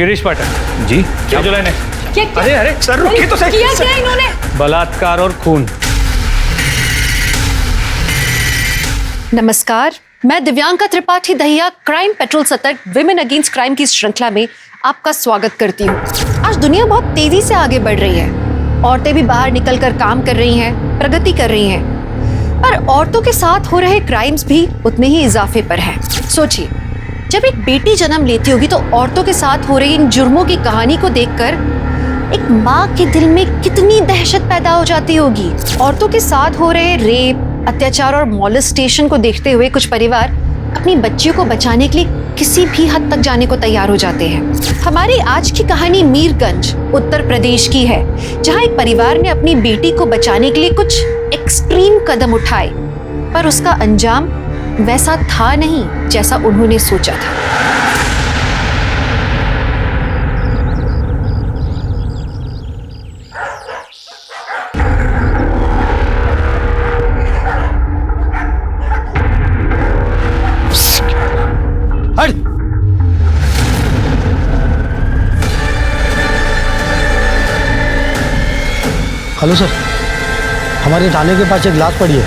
गिरीश पाठक जी क्या जो लाइन क्या अरे अरे सर रुकिए तो सही। किया क्या इन्होंने? बलात्कार और खून। नमस्कार, मैं दिव्यांका त्रिपाठी दहिया क्राइम पेट्रोल सतर्क विमेन अगेंस्ट क्राइम की श्रृंखला में आपका स्वागत करती हूँ। आज दुनिया बहुत तेजी से आगे बढ़ रही है। औरतें भी बाहर निकलकर काम कर रही हैं, प्रगति कर रही हैं, पर औरतों के साथ हो रहे क्राइम्स भी उतने ही इजाफे पर हैं। सोचिए, जब एक बेटी जन्म लेती होगी तो औरतों के साथ हो रही इन जुर्मों की कहानी को देखकर एक माँ के दिल में कितनी दहशत पैदा हो जाती होगी। औरतों के साथ हो रहे रेप, अत्याचार और मॉलेस्टेशन को देखते हुए कुछ परिवार अपनी बच्चियों को बचाने के लिए किसी भी हद तक जाने को तैयार हो जाते हैं। हमारी आज की कहानी मीरगंज, उत्तर प्रदेश की है, जहां एक परिवार ने अपनी बेटी को बचाने के लिए कुछ एक्सट्रीम कदम उठाए, पर उसका अंजाम वैसा था नहीं जैसा उन्होंने सोचा था। हेलो सर, हमारे थाने के पास एक लाश पड़ी है।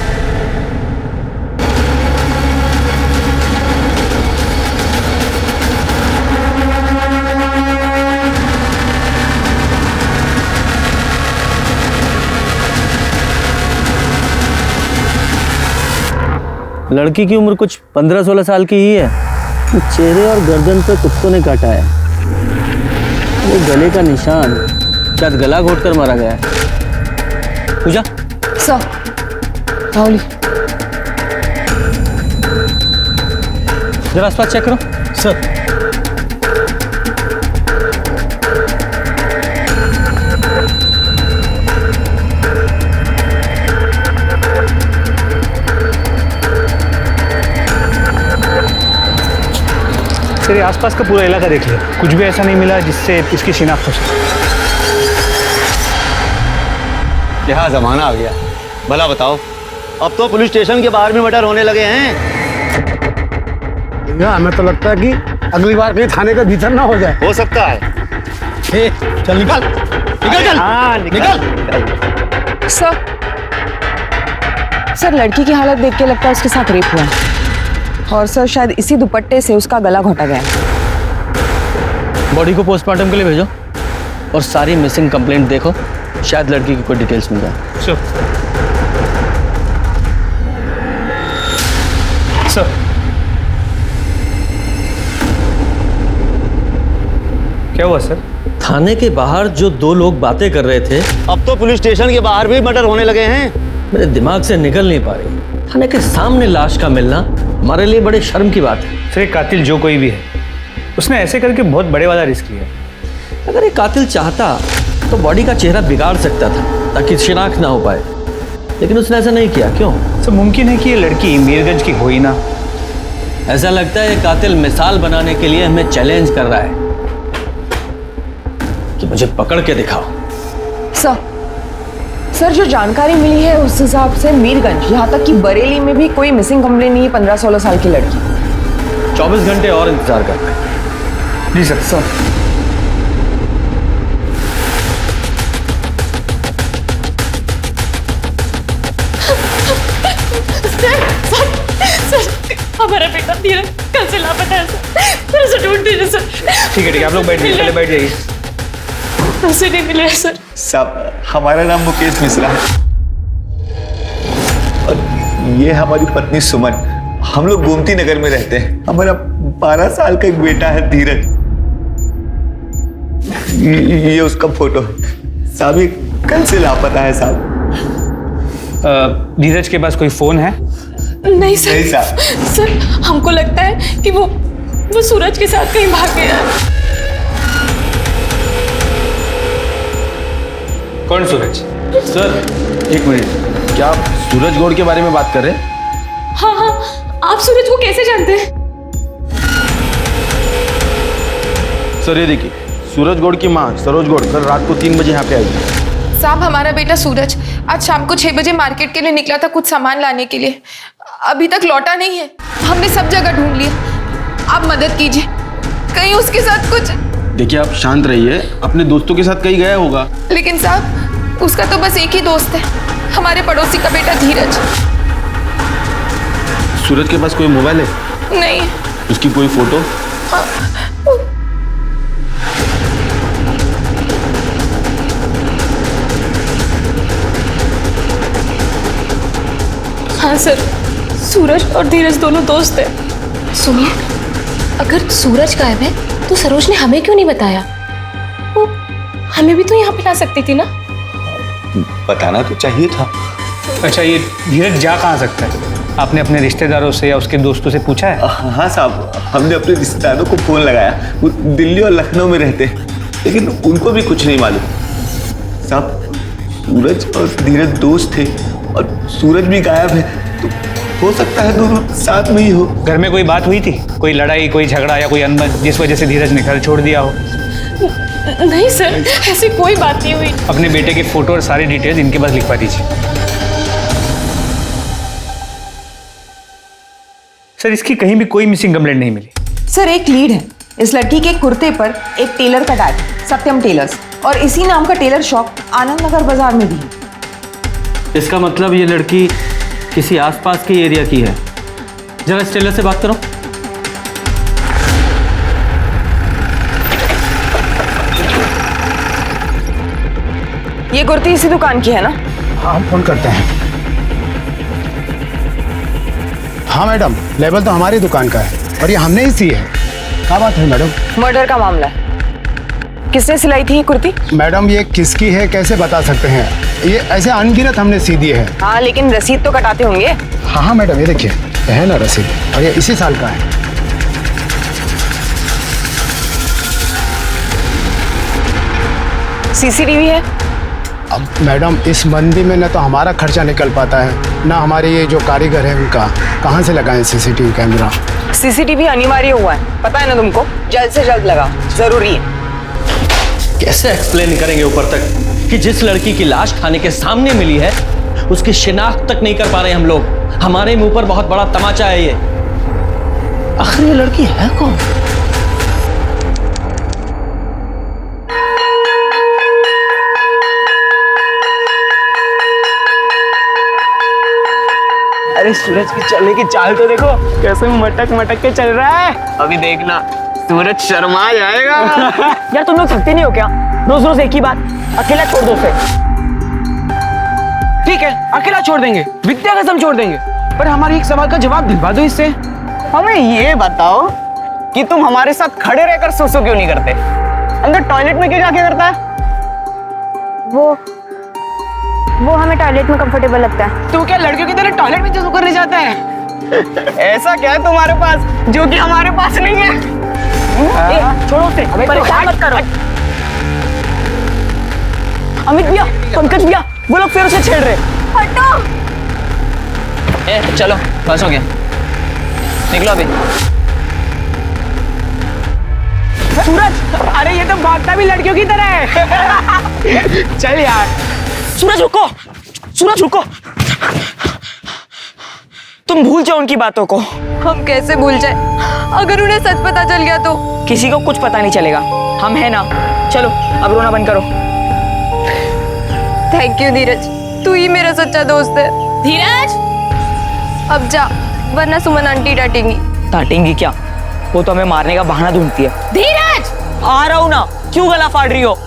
लड़की की उम्र कुछ 15-16 साल की ही है। चेहरे और गर्दन पे कुत्तों ने काटा है। वो गले का निशान, शायद गला घोटकर मारा गया है। पूजा सर, राहुल जरा आसपास चेक करो। सर, तेरे आसपास का पूरा इलाका देख लिया, कुछ भी ऐसा नहीं मिला जिससे इसकी शिनाख्त हो सके। क्या जमाना आ गया, भला बताओ, अब तो पुलिस स्टेशन के बाहर भी मर्डर होने लगे हैं। हमें तो लगता है कि अगली बार कहीं थाने के भीतर ना हो जाए। हो सकता है। चल निकल निकल चल। हाँ, निकल। सर लड़की की हालत देख के लगता है उसके साथ रेप हुआ है, और सर शायद इसी दुपट्टे से उसका गला घोटा गया है। बॉडी को पोस्टमार्टम के लिए भेजो और सारी मिसिंग कंप्लेंट देखो, शायद लड़की की कोई डिटेल्स मिल जाए। सर क्या हुआ सर? थाने के बाहर जो दो लोग बातें कर रहे थे, अब तो पुलिस स्टेशन के बाहर भी मर्डर होने लगे हैं। मेरे दिमाग से निकल नहीं पा रही। थाने के सामने लाश का मिलना हमारे लिए बड़े शर्म की बात है। सर, कातिल जो कोई भी है, उसने ऐसे करके बहुत बड़े वाला रिस्क लिया। अगर एक कातिल चाहता तो बॉडी का चेहरा बिगाड़ सकता था ताकि शिनाख्त ना हो पाए, लेकिन उसने ऐसा नहीं किया। क्यों? सर, मुमकिन है कि ये लड़की मीरगंज की हो ही ना। ऐसा लगता है कातिल मिसाल बनाने के लिए हमें चैलेंज कर रहा है कि मुझे पकड़ के दिखाओ। सर जो जानकारी मिली है उस हिसाब से मीरगंज, यहाँ तक कि बरेली में भी कोई मिसिंग कंप्लेंट नहीं है 15-16 साल की लड़की। 24 घंटे और इंतजार करते हैं। जी सर। सर हमारा बेटा धीरज कल से लापता है सर, उसे ढूंढ दीजिए सर। ठीक है, आप लोग बैठ जाइए, पहले बैठ जाइए। उसे नहीं मिले सर। साहब, हमारा नाम मुकेश मिश्रा है और ये हमारी पत्नी सुमन। हम लोग गोमती नगर में रहते हैं। हमारा 12 साल का एक बेटा है धीरज। ये उसका फोटो है साहब, ये कल से लापता है साहब। धीरज के पास कोई फोन है? नहीं सर। नहीं साहब। सर हमको लगता है कि वो सूरज के साथ कहीं भाग गया है। कौन सूरज? सर एक मिनट, क्या आप सूरज गौड़ के बारे में बात कर रहे हैं? हाँ, आप सूरज को कैसे जानते हैं? सर ये देखिए, सूरज गौड़ की माँ सरोज गौड़ कल रात को 3 बजे यहाँ पे आई। साहब, हमारा बेटा सूरज आज शाम को 6 बजे मार्केट के लिए निकला था कुछ सामान लाने के लिए। अभी तक लौटा नहीं है। हमने सब जगह ढूंढ लिया। आप मदद कीजिए, कहीं उसके साथ कुछ देखिए आप शांत रहिए, अपने दोस्तों के साथ कहीं गया होगा। लेकिन साहब उसका तो बस एक ही दोस्त है, हमारे पड़ोसी का बेटा धीरज। सूरज के पास कोई मोबाइल है? नहीं। उसकी कोई फोटो? हाँ सर, सूरज और धीरज दोनों दोस्त हैं। सुनिए, अगर सूरज गायब है तो सरोज ने हमें क्यों नहीं बताया? वो हमें भी तो यहाँ पे ला सकती थी ना। बताना तो चाहिए था। अच्छा, ये धीरज जा कहाँ सकता है? आपने अपने रिश्तेदारों से या उसके दोस्तों से पूछा है? हाँ साहब, हमने अपने रिश्तेदारों को फोन लगाया, वो दिल्ली और लखनऊ में रहते हैं, लेकिन उनको भी कुछ नहीं मालूम। साहब, सूरज और धीरज दोस्त थे और सूरज भी गायब है, तो हो सकता है दोनों साथ में ही हो। घर में कोई बात हुई थी? कोई लड़ाई, कोई झगड़ा या कोई अनबन जिस वजह से धीरज ने घर छोड़ दिया हो? नहीं सर, ऐसी कोई बात नहीं हुई। अपने बेटे के फोटो और सारी डिटेल्स इनके पास लिखवा दीजिए। सर, इसकी कहीं भी कोई मिसिंग कंप्लेंट नहीं मिली। सर एक लीड है, इस लड़की के कुर्ते पर एक टेलर का टैग, सत्यम टेलर्स, और इसी नाम का टेलर शॉप आनंद नगर बाजार में भी है। इसका मतलब ये लड़की किसी आसपास के एरिया की है। जरा इस टेलर से बात करो। ये कुर्ती इसी दुकान की है ना? हाँ, हम फोन करते हैं। हाँ मैडम, लेबल तो हमारी दुकान का है और ये हमने ही सी है। क्या बात है मैडम? मर्डर का मामला है। किसने सिलाई थी ये कुर्ती? मैडम, ये किसकी है कैसे बता सकते हैं? ये ऐसे अनगिनत हमने सी दी है। हाँ, लेकिन रसीद तो कटाते होंगे। हाँ हाँ मैडम, ये देखिए है ना रसीद, और ये इसी साल का है। सीसीटीवी है? अब मैडम, इस मंदी में न तो हमारा खर्चा निकल पाता है, ना हमारे ये जो कारीगर है उनका। कहाँ से लगाएं सीसीटीवी कैमरा? सीसीटीवी अनिवार्य हुआ है, पता है ना तुमको? जल्द से जल्द लगाओ, जरूरी है। कैसे एक्सप्लेन करेंगे ऊपर तक कि जिस लड़की की लाश थाने के सामने मिली है उसकी शिनाख्त तक नहीं कर पा रहे हम लोग। हमारे मुंह पर बहुत बड़ा तमाचा है ये। आखिर ये लड़की है कौन? अरे सूरज की चलने की चाल तो देखो, कैसे मटक मटक के चल रहा है। अभी देखना सूरज शर्मा जाएगा। यार तुम लोग थकते नहीं हो क्या? रोज रोज एक ही बात। अकेला छोड़ दो उसे। ठीक है, अकेला छोड़ देंगे, विद्या कसम छोड़ देंगे, पर हमारे एक सवाल का जवाब दिलवा दो इससे। हमें ये बताओ कि तुम हमारे साथ खड़े रहकर सोसो क्यों नहीं करते? अंदर टॉयलेट में क्यों जाके करता है? वो हमें टॉयलेट में कंफर्टेबल लगता है। तू क्या लड़कियों की तरह टॉयलेट में सोसो करने जाता है? ऐसा क्या है तुम्हारे पास जो कि हमारे पास नहीं है? छोड़ो उसे, परेशान मत करो। अमित भैया, पंकज भैया, वो लोग फिर उसे छेड़ रहे। हटो। चलो, बस हो गया, निकलो अभी। सूरज, अरे ये तो भागता भी लड़कियों की तरह है। चल यार। सूरज रुको, सूरज रुको। तुम भूल जाओ उनकी बातों को। हम कैसे भूल जाए? अगर उन्हें सच पता चल गया तो? किसी को कुछ पता नहीं चलेगा, हम हैं ना। चलो अब रोना बंद करो। थैंक यू धीरज, तू ही मेरा सच्चा दोस्त है। धीरज, अब जा, वरना सुमन आंटी डांटेंगी। डांटेंगी क्या? वो तो हमें मारने का बहाना ढूंढती है। धीरज! आ रहा हूं ना, क्यों गला फाड़ रही हो?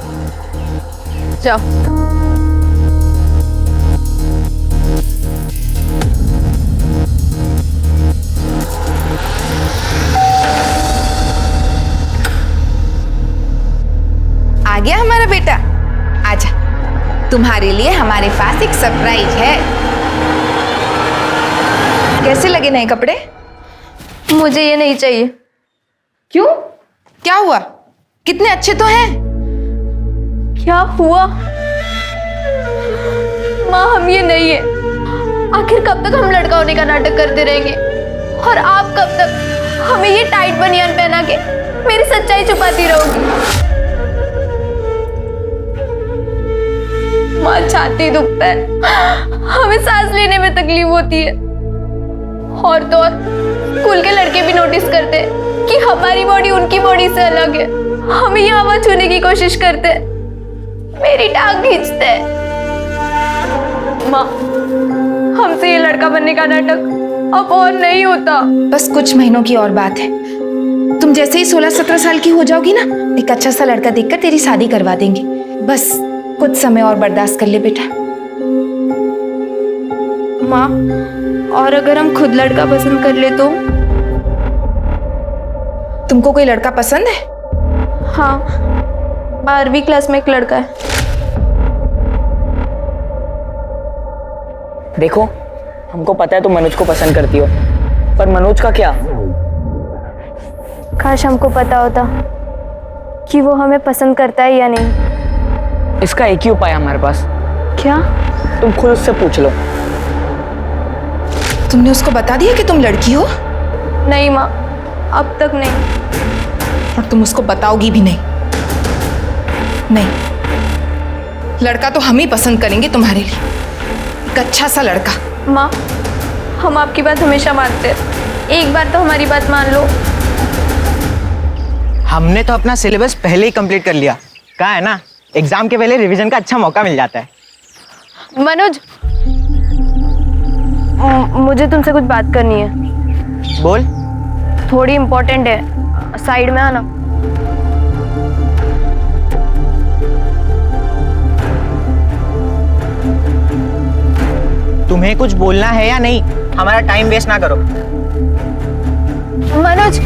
जाओ। आ गया हमारा बेटा, आजा। तुम्हारे लिए हमारे पास एक सरप्राइज है। कैसे लगे नए कपड़े? मुझे ये नहीं चाहिए। क्यों? क्या हुआ? कितने अच्छे तो हैं। क्या हुआ? माँ, हम ये नहीं है। आखिर कब तक हम लड़का होने का नाटक करते रहेंगे? और आप कब तक हमें ये टाइट बनियान पहना के मेरी सच्चाई छुपाती रहोगी? माँ, छाती दुखता है, हमें सांस लेने में तकलीफ होती है, और तो और स्कूल के लड़के भी नोटिस करते हैं कि हमारी बॉडी उनकी बॉडी से अलग है। हमें ये हवा छूने की कोशिश करते, मेरी टांग खींचते। माँ, हमसे ये लड़का बनने का नाटक अब और नहीं होता। बस कुछ महीनों की और बात है। तुम जैसे ही 16-17 साल की हो जाओगी ना, एक अच्छा सा लड़का देखकर तेरी शादी करवा देंगे। बस कुछ समय और बर्दाश्त कर ले बेटा। माँ, और अगर हम खुद लड़का पसंद कर ले तो? तुमको कोई लड़का पसंद है? हाँ, 12वीं क्लास में एक लड़का है। देखो, हमको पता है तुम मनोज को पसंद करती हो, पर मनोज का क्या? काश हमको पता होता कि वो हमें पसंद करता है या नहीं। इसका एक ही उपाय है हमारे पास। क्या? तुम खुद उससे पूछ लो। तुमने उसको बता दिया कि तुम लड़की हो? नहीं माँ, अब तक नहीं। और तुम उसको बताओगी भी नहीं? नहीं, लड़का तो हम ही पसंद करेंगे तुम्हारे लिए, एक अच्छा सा लड़का। माँ, हम आपकी बात हमेशा मानते हैं, एक बार तो हमारी बात मान लो। हमने तो अपना सिलेबस पहले ही कंप्लीट कर लिया। कहा है ना, एग्जाम के पहले रिवीजन का अच्छा मौका मिल जाता है। मनोज, मुझे तुमसे कुछ बात करनी है। बोल। थोड़ी इम्पोर्टेंट है, साइड में आना। तुम्हें कुछ बोलना है या नहीं? हमारा टाइम वेस्ट ना करो। मनोज,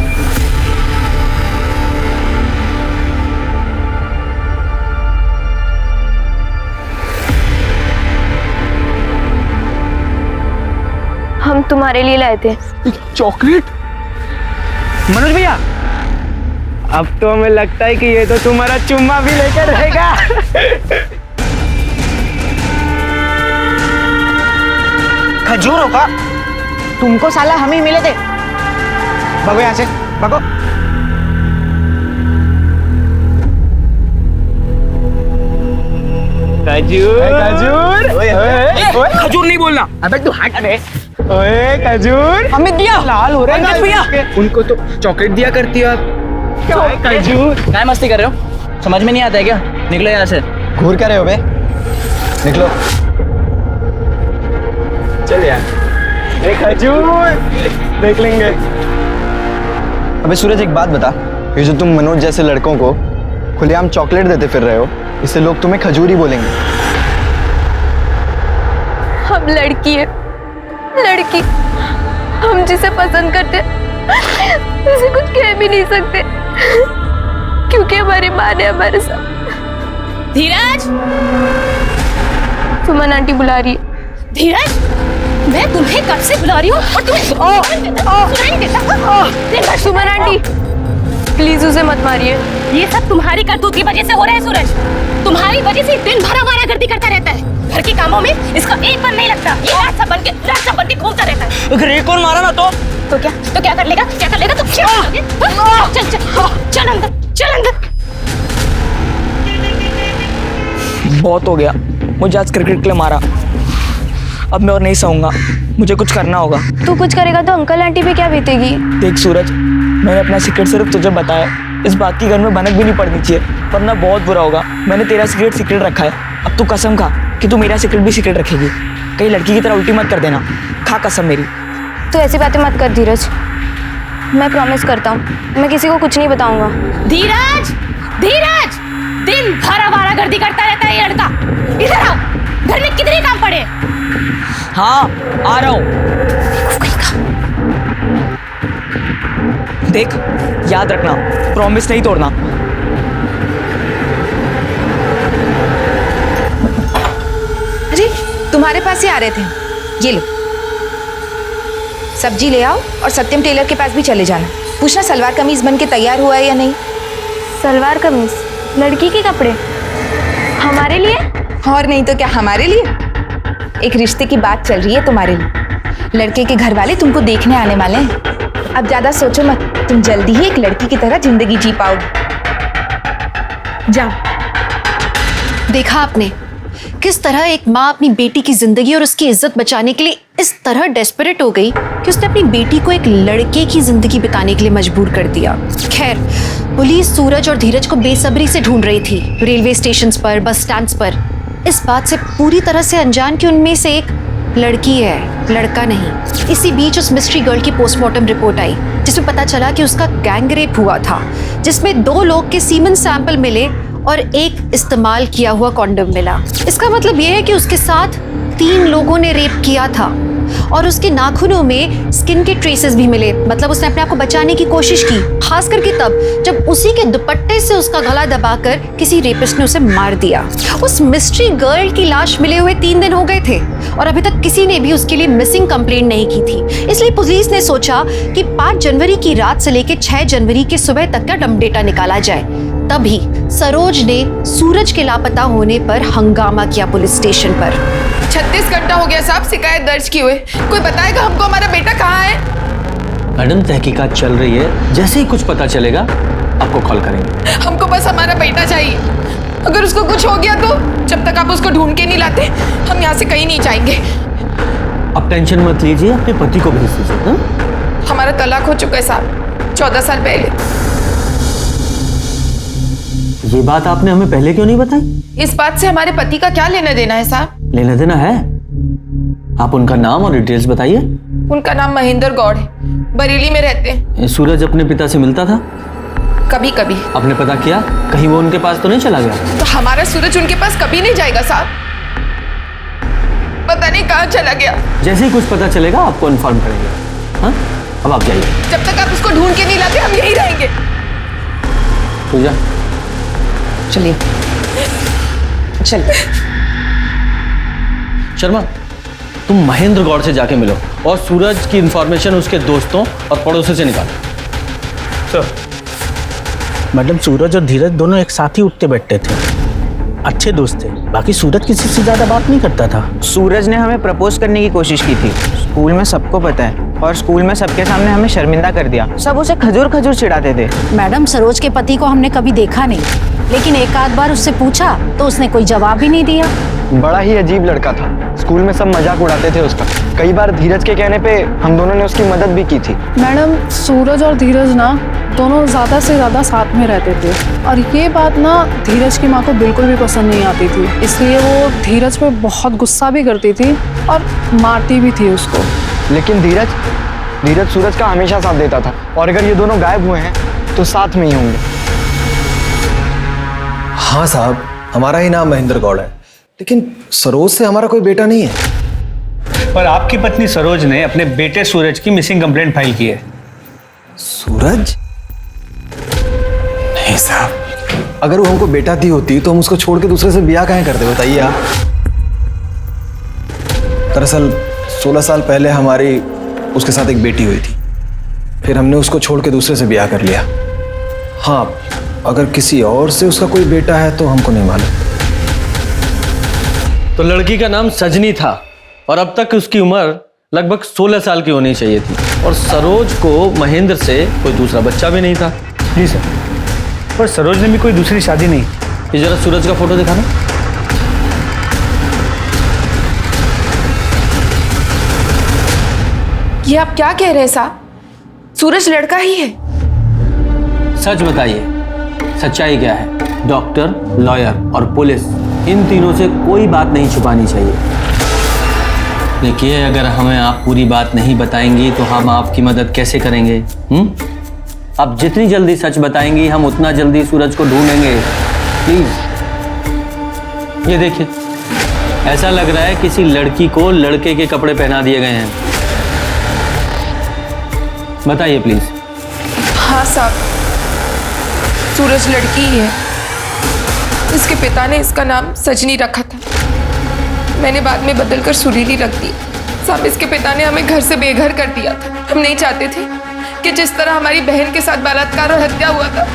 हम तुम्हारे लिए लाए थे चॉकलेट। मनोज भैया, अब तो हमें लगता है कि ये तो तुम्हारा चुम्मा भी लेकर रहेगा। खजूरों का तुमको साला हम ही मिले थे। भागो यहाँ से, भागो। खजूर, खजूर, खजूर नहीं बोलना। अबे तू हट बे। ओए खजूर। अमित भैया, लाल हो रहे हैं भैया। उनको तो चॉकलेट दिया करती है आप। खजूर। क्या मस्ती कर रहे हो? समझ में नहीं आता है क्या? निकलो यहाँ से। घूर कर रहे हो बे? निकलो। चल यार, खजूर देख लेंगे। अबे सूरज, एक बात बता, ये जो तुम मनोज जैसे लड़कों को खुलेआम चॉकलेट देते फिर रहे हो, इससे लोग तुम्हें खजूर ही बोलेंगे। हम लड़की है, लड़की। हम जिसे पसंद करते उसे कुछ कह भी नहीं सकते, क्योंकि हमारी माँ ने हमारे साथ। धीरज, सुमन आंटी बुला रही है। धीरज, मैं तुम्हें कब से बुला रही हूँ और तुम्हें सुनाई देता। सुमन आंटी, प्लीज उसे मत मारिए। ये सब तुम्हारी करतूत की वजह से हो रहा है सूरज। तुम्हारी वजह से दिन भर आवारागर्दी करता रहता है। घर के कामों में इसका एक मन नहीं लगता। ये रात सब बन के घूमता रहता है। अगर एक और मारा ना तो क्या कर लेगा? क्या कर लेगा? तो क्या करोगे? चल चल चल अंदर, चल अंदर। बहुत हो गया, मुझे आज क्रिकेट के लिए मारा। अब मैं और नहीं सहूंगा, मुझे कुछ करना होगा। तू कुछ करेगा तो अंकल आंटी पे क्या बीतेगी? देख सूरज, मैंने अपना सीक्रेट सिर्फ तुझे बताया। इस बात की घर में भनक भी नहीं पड़नी चाहिए, वरना बहुत बुरा होगा। मैंने तेरा सीक्रेट रखा है। अब तू कसम खा कि तू मेरा सीक्रेट भी सीक्रेट रखेगी। कहीं लड़की की तरह उल्टी मत कर देना। खा कसम मेरी। तू ऐसी बातें मत कर धीरज, मैं प्रॉमिस करता हूँ मैं किसी को कुछ नहीं बताऊंगा। धीरज, धीरज, दिन भर आवारागर्दी करता रहता है ये लड़का। इधर आओ, घर में कितने काम पड़े। हाँ, आ रहा हूँ। देख, याद रखना, प्रॉमिस नहीं तोड़ना। अरे तुम्हारे पास ही आ रहे थे, ये लो सब्जी ले आओ और सत्यम टेलर के पास भी चले जाना। पूछना सलवार कमीज बन के तैयार हुआ है या नहीं। सलवार कमीज? लड़की के कपड़े हमारे लिए? और नहीं तो क्या, हमारे लिए। एक रिश्ते की बात चल रही है तुम्हारे लिए। लड़के के घर वाले तुमको देखने आने वाले हैं। अब ज्यादा सोचो मत, तुम जल्दी ही एक लड़की की तरह जिंदगी जी पाओगे। जाओ। देखा आपने, किस तरह एक माँ अपनी बेटी की जिंदगी और उसकी इज्जत बचाने के लिए इस तरह डेस्परेट हो गई कि उसने अपनी बेटी को एक लड़के की जिंदगी बिताने के लिए मजबूर कर दिया। खैर, पुलिस सूरज और धीरज को बेसब्री से ढूंढ रही थी, रेलवे स्टेशंस पर, बस स्टैंड्स पर, इस बात से पूरी तरह से अनजान कि उनमें से एक लड़की है, लड़का नहीं। इसी बीच उस मिस्ट्री गर्ल की पोस्टमार्टम रिपोर्ट आई, जिसमें पता चला कि उसका गैंग रेप हुआ था, जिसमें 2 लोग के सीमन सैंपल मिले और एक इस्तेमाल किया हुआ कॉन्डम मिला। इसका मतलब यह है कि उसके साथ 3 लोगों ने रेप किया था और उसके नाखूनों में स्किन के ट्रेसेस भी मिले। मतलब उसने अपने आप को बचाने की कोशिश की, खास करके तब जब उसी के दुपट्टे से उसका गला दबाकर किसी रेपिस्ट ने उसे मार दिया। उस मिस्ट्री गर्ल की लाश मिले हुए 3 दिन हो गए थे और अभी तक किसी ने भी उसके लिए मिसिंग कंप्लेंट नहीं की थी। इसलिए पुलिस ने सोचा कि 5 जनवरी की रात से लेकर 6 जनवरी के सुबह तक का डम डेटा निकाला जाए। तभी सरोज ने सूरज के लापता होने पर हंगामा किया पुलिस स्टेशन पर। 36 घंटा हो गया साहब शिकायत दर्ज किए हुए, कोई बताएगा हमको हमारा बेटा कहाँ है? मैडम तहकीकात चल रही है, जैसे ही कुछ पता चलेगा आपको कॉल करेंगे। हमको बस हमारा बेटा चाहिए, अगर उसको कुछ हो गया तो जब तक आप उसको ढूंढ के नहीं लाते हम यहाँ से कहीं नहीं जाएंगे। आप टेंशन मत लीजिए, अपने पति को भेज दीजिए। हमारा तलाक हो चुका है साहब 14 साल पहले। ये बात आपने हमें पहले क्यों नहीं बताई? इस बात से हमारे पति का क्या लेना देना है साहब? लेना देना है? आप उनका नाम और डिटेल्स बताइए। उनका नाम महेंद्र गौड़ है, बरेली में रहते हैं। सूरज अपने पिता से मिलता था? कभी कभी। आपने पता किया कहीं वो उनके पास तो नहीं चला गया? तो हमारा सूरज उनके पास कभी नहीं जाएगा साहब, पता नहीं कहाँ चला गया। जैसे ही कुछ पता चलेगा आपको इन्फॉर्म करेंगे। हाँ, अब आप जाइए। जब तक आप उसको ढूंढ के नहीं लाते हम यही रहेंगे। पूजा चलिए चलिए। शर्मा, तुम महेंद्र गौड़ से जाके मिलो और सूरज की इंफॉर्मेशन उसके दोस्तों और पड़ोसियों से निकालो। सर। मैडम, सूरज और धीरज दोनों एक साथ ही उठते बैठते थे, अच्छे दोस्त थे। बाकी सूरज किसी से ज्यादा बात नहीं करता था। सूरज ने हमें प्रपोज करने की कोशिश की थी, स्कूल में सबको पता है, और स्कूल में सबके सामने हमें शर्मिंदा कर दिया। सब उसे खजूर खजूर चिढ़ाते थे। मैडम, सरोज के पति को हमने कभी देखा नहीं, लेकिन एक आध बार उससे पूछा तो उसने कोई जवाब ही नहीं दिया। बड़ा ही अजीब लड़का था, स्कूल में सब मजाक उड़ाते थे उसका। कई बार धीरज के कहने पे हम दोनों ने उसकी मदद भी की थी। मैडम, सूरज और धीरज ना दोनों ज़्यादा से ज़्यादा साथ में रहते थे और ये बात ना धीरज की माँ को बिल्कुल भी पसंद नहीं आती थी, इसलिए वो धीरज पे बहुत गुस्सा भी करती थी और मारती भी थी उसको। लेकिन धीरज सूरज का हमेशा साथ देता था, और अगर ये दोनों गायब हुए हैं तो साथ में ही होंगे। हाँ साहब, हमारा ही नाम महेंद्र गौड़ है, लेकिन सरोज से हमारा कोई बेटा नहीं है। पर आपकी पत्नी सरोज ने अपने बेटे सूरज की मिसिंग कंप्लेंट फाइल की है। सूरज? नहीं साहब, अगर वो हमको बेटा दी होती तो हम उसको छोड़ के दूसरे से ब्याह काहे करते, बताइए आप। दरअसल 16 साल पहले हमारी उसके साथ एक बेटी हुई थी, फिर हमने उसको छोड़ के दूसरे से ब्याह कर लिया। हाँ, अगर किसी और से उसका कोई बेटा है तो हमको नहीं मालूम। तो लड़की का नाम सजनी था और अब तक उसकी उम्र लगभग 16 साल की होनी चाहिए थी, और सरोज को महेंद्र से कोई दूसरा बच्चा भी नहीं था। जी सर, पर सरोज ने भी कोई दूसरी शादी नहीं। ये जरा सूरज का फोटो दिखाना। ये आप क्या कह रहे हैं साहब? सूरज लड़का ही है? सच बताइए, सच्चाई क्या है? डॉक्टर, लॉयर और पुलिस, इन तीनों से कोई बात नहीं छुपानी चाहिए। देखिए, अगर हमें आप पूरी बात नहीं बताएंगी तो हम आपकी मदद कैसे करेंगे? आप जितनी जल्दी सच बताएंगी हम उतना जल्दी सूरज को ढूंढेंगे। प्लीज। ये देखिए, ऐसा लग रहा है किसी लड़की को लड़के के कपड़े पहना दिए गए हैं। बताइए प्लीज। हाँ साहब, सूरज लड़की ही है। इसके पिता ने इसका नाम सजनी रखा था, मैंने बाद में बदलकर सुरीली रख दी। साहब, इसके पिता ने हमें घर से बेघर कर दिया था। हम नहीं चाहते थे कि जिस तरह हमारी बहन के साथ बलात्कार और हत्या हुआ था,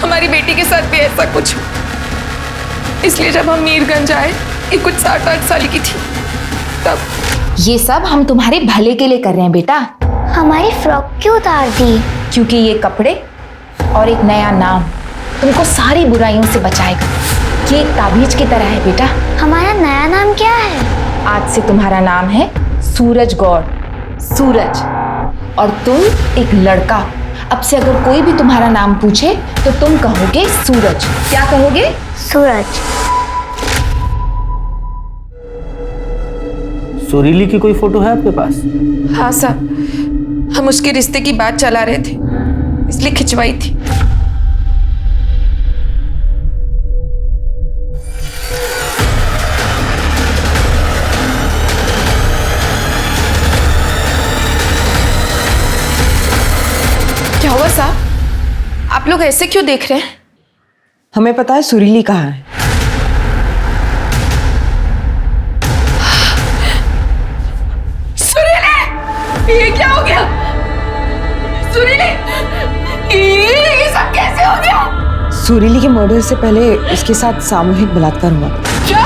हमारी बेटी के साथ भी ऐसा कुछ हो। इसलिए जब हम मीरगंज आए, ये कुछ 7-8 साल की थी तब। ये सब हम तुम्हारे भले के लिए कर रहे हैं बेटा। हमारी फ्रॉक क्यों उतार दी? क्योंकि ये कपड़े और एक नया नाम तुमको सारी बुराइयों से बचाएगा। ये एक ताबीज की तरह है बेटा। हमारा नया नाम क्या है? आज से तुम्हारा नाम है सूरज गौर, सूरज। और तुम एक लड़का। अब से अगर कोई भी तुम्हारा नाम पूछे तो तुम कहोगे सूरज। क्या कहोगे? सूरज। सुरीली की कोई फोटो है आपके पास? हाँ साहब, हम उसके रिश्ते की बात चला रहे थे, इसलिए खिंचवाई थी। क्या हुआ साहब, आप लोग ऐसे क्यों देख रहे हैं? हमें पता है सुरीली कहाँ है। सुरीली, ये क्या हो गया? सुरीली, ये सब कैसे हो गया? सुरीली के मर्डर से पहले इसके साथ सामूहिक बलात्कार हुआ था। क्या?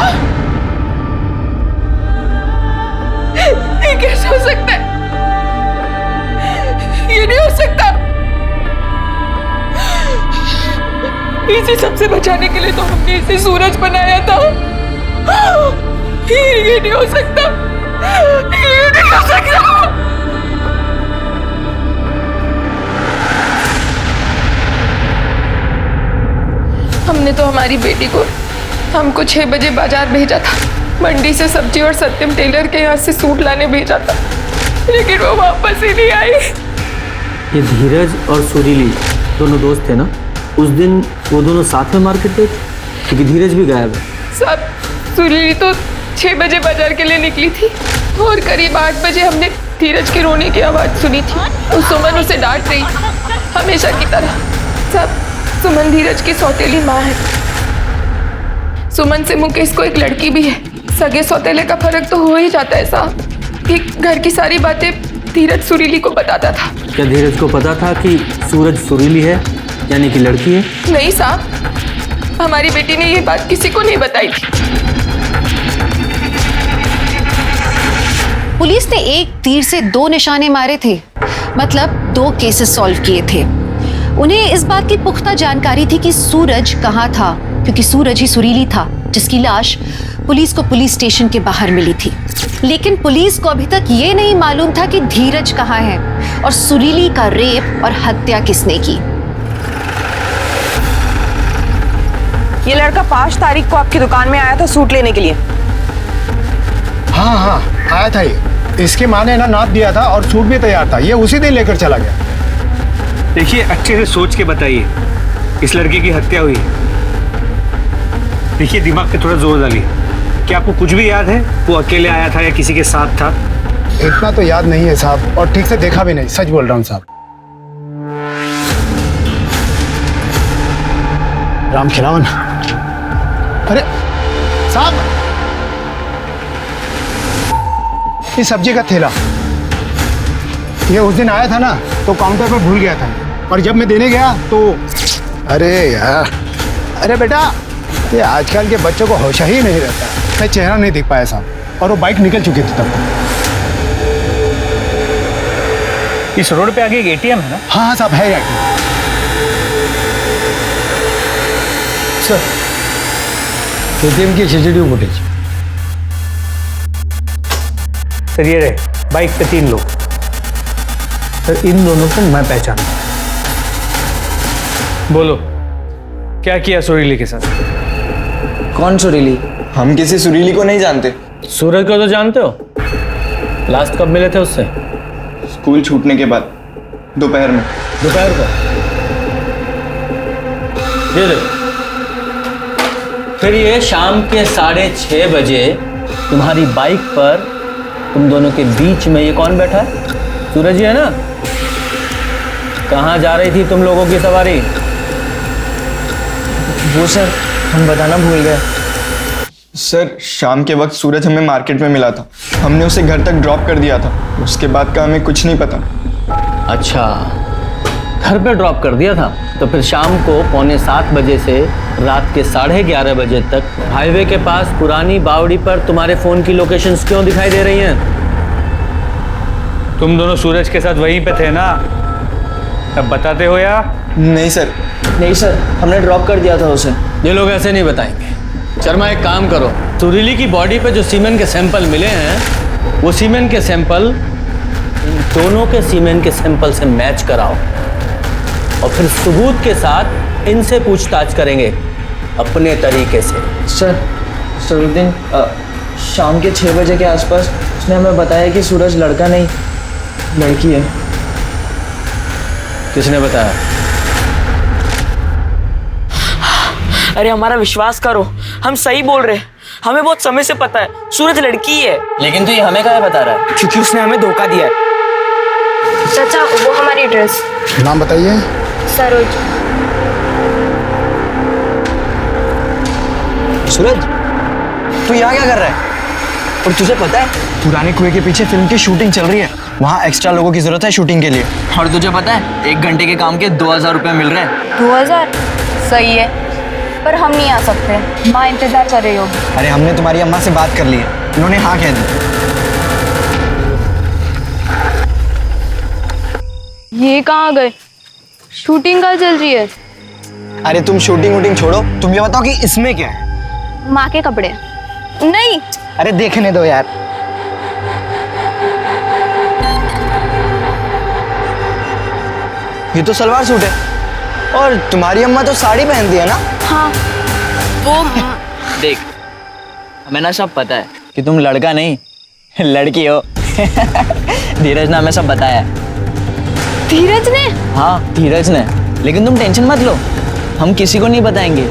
ये कैसे हो सकता है? ये नहीं हो सकता। इसे सबसे बचाने के लिए तो हमने इसे सूरज बनाया था। ये नहीं हो सकता, ये नहीं हो सकता। हमने तो हमारी बेटी को हमको 6 बजे बाजार भेजा था, मंडी से सब्जी और सत्यम टेलर के यहाँ से सूट लाने भेजा था, लेकिन वो वापस ही नहीं आई। ये धीरज और सुरीली दोनों दोस्त थे ना? उस दिन वो दोनों साथ में मार्केट गए थे, क्योंकि धीरज भी गायब है। सब सुरीली तो 6 बजे बाजार के लिए निकली थी और करीब 8 बजे हमने धीरज के रोने की आवाज सुनी थी। तो सुमन उसे डांट रही थी हमेशा की तरह। सब सुमन धीरज की सौतेली माँ है। सुमन से मुकेश को एक लड़की भी है। सगे सौतेले का फर्क तो हो ही जाता है साहब। कि घर की सारी बातें धीरज सुरीली को बताता था। क्या धीरज को पता था कि सूरज सुरीली है, यानी कि लड़की है? नहीं साहब, हमारी बेटी ने ये बात किसी को नहीं बताई थी। पुलिस ने एक तीर से 2 निशाने मारे थे, मतलब 2 केसेस सॉल्व किए थे। उन्हें इस बात की पुख्ता जानकारी थी कि सूरज कहाँ था, क्योंकि सूरज ही सुरीली था जिसकी लाश पुलिस को पुलिस स्टेशन के बाहर मिली थी। लेकिन पुलिस को अभी तक ये नहीं मालूम था कि धीरज कहाँ है और सुरीली का रेप और हत्या किसने की। ये लड़का 5 तारीख को आपकी दुकान में आया था सूट लेने के लिए। हाँ हाँ आया था ये। इसकी माँ ने ना नाप दिया था और सूट भी तैयार था। ये उसी दिन लेकर चला गया। देखिए, अच्छे से सोच के बताइए, इस लड़के की हत्या हुई। देखिए, दिमाग पे थोड़ा जोर डालिए। क्या आपको कुछ भी याद है? वो अकेले आया था या किसी के साथ था? इतना तो याद नहीं है साहब, और ठीक से देखा भी नहीं, सच बोल रहा हूँ साहब। राम खिलावन। अरे साहब, ये सब्जी का थैला, ये उस दिन आया था ना तो काउंटर पर भूल गया था, और जब मैं देने गया तो अरे यार, अरे बेटा, ये आजकल के बच्चों को होश ही नहीं रहता। मैं चेहरा नहीं देख पाया साहब, और वो बाइक निकल चुकी थी तब। इस रोड पे आगे एक एटीएम है ना? हाँ हाँ साहब, है एटीएम। सर, एटीएम की सीसीटीवी फुटेज। सर ये रहे, बाइक पे 3 लोग। सर इन दोनों को मैं पहचानता हूं। बोलो, क्या किया सुरीली के साथ? कौन सुरीली? हम किसी सुरीली को नहीं जानते। सूरज को तो जानते हो? लास्ट कब मिले थे उससे? स्कूल छूटने के बाद, दोपहर में। दोपहर को? ये देखो, फिर ये शाम के 6:30 बजे तुम्हारी बाइक पर तुम दोनों के बीच में ये कौन बैठा है? सूरज ही है ना? कहाँ जा रही थी तुम लोगों की सवारी? वो सर, हम बताना भूल गए। सर, शाम के वक्त सूरज हमें मार्केट में मिला था। हमने उसे घर तक ड्रॉप कर दिया था। उसके बाद का हमें कुछ नहीं पता। अच्छा, घर पे ड्रॉप कर दिया था। तो फिर शाम को 6:45 बजे से रात के 11:30 बजे तक हाईवे के पास पुरानी बावड़ी पर तुम्हारे फोन की लोकेशंस क्यों दिखाई दे रही हैं? तुम दोनों सूरज के साथ वहीं पे थे ना? तब बताते हो या? नहीं सर। नहीं सर, हमने ड्रॉप कर दिया था उसे। ये लोग ऐसे नहीं बताएंगे। शर्मा एक काम करो, सुरीली की बॉडी पे जो सीमेन के सैंपल मिले हैं वो सीमेन के सैंपल इन दोनों के सीमेन के सैंपल से मैच कराओ और फिर सबूत के साथ इनसे पूछताछ करेंगे अपने तरीके से। सर उस दिन शाम के 6 बजे के आसपास उसने हमें बताया कि सूरज लड़का नहीं लड़की है। किसने बताया? अरे हमारा विश्वास करो, हम सही बोल रहे हैं। हमें बहुत समय से पता है सूरज लड़की है। लेकिन तो ये हमें क्या बता रहा है? क्योंकि उसने हमें धोखा दिया है। चाचा वो हमारी ड्रेस। नाम बताइए। सरोज। सूरज तू यहाँ क्या कर रहा है? और तुझे पता है पुराने कुएं के पीछे फिल्म की शूटिंग चल रही है, वहाँ एक्स्ट्रा लोगों की जरूरत है शूटिंग के लिए। और तुझे पता है 1 घंटे के काम के 2000 रुपए मिल रहे हैं। 2000 सही है, पर हम नहीं आ सकते, माँ इंतजार कर रही होगी। अरे हमने तुम्हारी अम्मा से बात कर ली है, उन्होंने हाँ कह दी। ये कहाँ गए? शूटिंग कहाँ चल रही है? अरे तुम शूटिंग वूटिंग छोड़ो, तुम ये बताओ कि इसमें क्या है? माँ के कपड़े। नहीं। अरे देखने दो यार। ये तो सलवार सूट है और तुम्हारी अम्मा तो साड़ी पहनती है ना? हाँ वो देख हमें ना सब पता है कि तुम लड़का नहीं लड़की हो। धीरज ने हमें सब बताया। धीरज ने? हाँ धीरज ने, लेकिन तुम टेंशन मत लो, हम किसी को नहीं बताएंगे।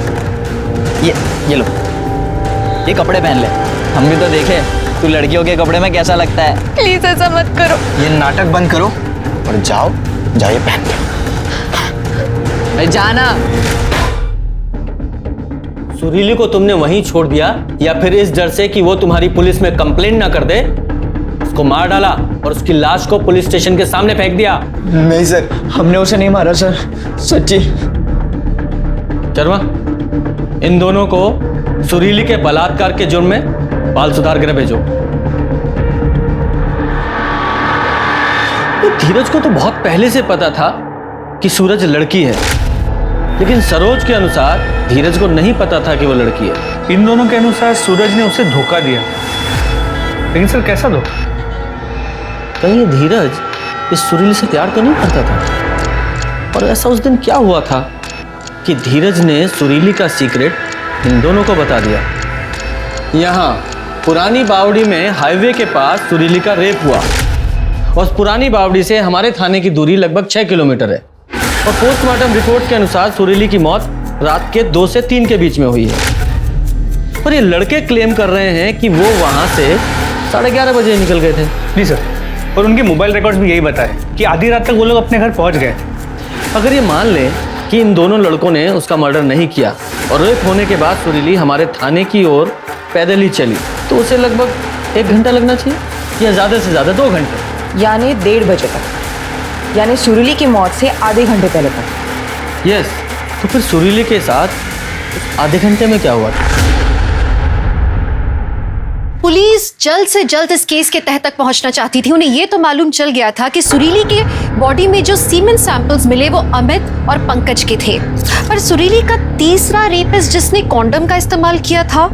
ये लो, ये कपड़े पहन ले, हम भी तो देखे तू लड़कियों के कपड़े में कैसा लगता है। प्लीज ऐसा मत करो। ये नाटक बंद करो और जाओ ये पहन लो। जाना। सुरीली को तुमने वहीं छोड़ दिया या फिर इस डर से कि वो तुम्हारी पुलिस में कंप्लेंट ना कर दे उसको मार डाला और उसकी लाश को पुलिस स्टेशन के सामने फेंक दिया? नहीं सर, हमने उसे नहीं मारा सर, सच्ची। शर्मा इन दोनों को सुरीली के बलात्कार के जुर्म में बाल सुधार गृह भेजो। तो धीरज को तो बहुत पहले से पता था कि सूरज लड़की है, लेकिन सरोज के अनुसार धीरज को नहीं पता था कि वो लड़की है। इन दोनों के अनुसार सूरज ने उसे धोखा दिया, लेकिन सर कैसा धोखा? कहीं ये धीरज इस सुरीली से प्यार तो नहीं करता था? और ऐसा उस दिन क्या हुआ था कि धीरज ने सुरीली का सीक्रेट इन दोनों को बता दिया? यहाँ पुरानी बावड़ी में हाईवे के पास सुरीली का रेप हुआ और उस पुरानी बावड़ी से हमारे थाने की दूरी लगभग 6 किलोमीटर है और पोस्टमार्टम रिपोर्ट के अनुसार सुरीली की मौत रात के 2 से 3 के बीच में हुई है। पर ये लड़के क्लेम कर रहे हैं कि वो वहां से 11:30 बजे निकल गए थे। जी सर, और उनके मोबाइल रिकॉर्ड्स भी यही बताए कि आधी रात तक वो लोग अपने घर पहुंच गए। अगर ये मान लें कि इन दोनों लड़कों ने उसका मर्डर नहीं किया और रेप होने के बाद सुरीली हमारे थाने की ओर पैदल ही चली, तो उसे लगभग 1 घंटा लगना चाहिए या ज़्यादा से ज़्यादा 2 घंटे, यानी 1:30 बजे तक, यानी सुरीली की मौत से आधे घंटे पहले तक। यस, तो फिर सुरीली के साथ आधे घंटे में क्या हुआ था? पुलिस जल्द से जल्द इस केस के तह तक पहुंचना चाहती थी। उन्हें यह तो मालूम चल गया था कि सुरीली के बॉडी में जो सीमेन सैंपल्स मिले वो अमित और पंकज के थे, पर सुरीली का तीसरा रेपिस्ट जिसने कॉन्डम का इस्तेमाल किया था